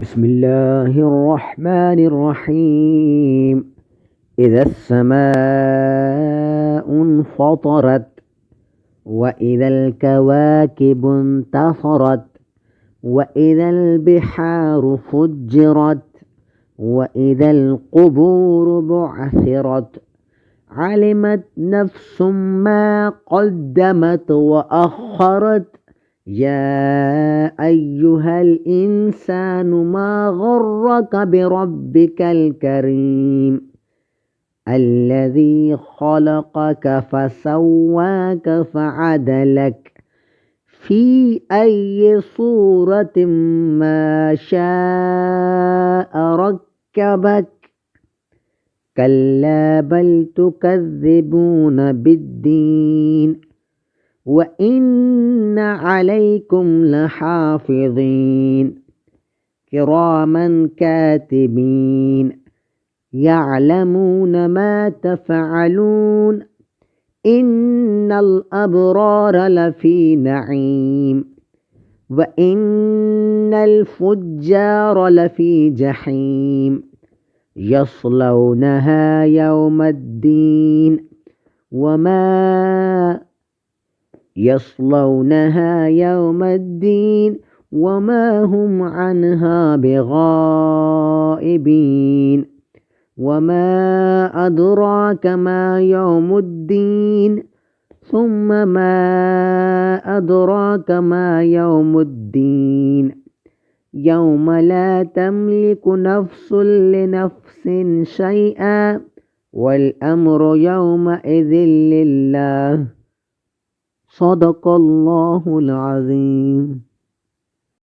بسم الله الرحمن الرحيم. إذا السماء انفطرت وإذا الكواكب انتثرت وإذا البحار فجرت وإذا القبور بعثرت علمت نفس ما قدمت وأخرت. يا أيها الإنسان ما غرك بربك الكريم الذي خلقك فسواك فعدلك في أي صورة ما شاء ركبك. كلا بل تكذبون بالدين وإن عليكم لحافظين كراما كاتبين يعلمون ما تفعلون. إن الأبرار لفي نعيم وإن الفجار لفي جحيم يصلونها يوم الدين وما هم عنها بغائبين. وما أدراك ما يوم الدين ثم ما أدراك ما يوم الدين يوم لا تملك نفس لنفس شيئا والأمر يومئذ لله. صدق الله العظيم.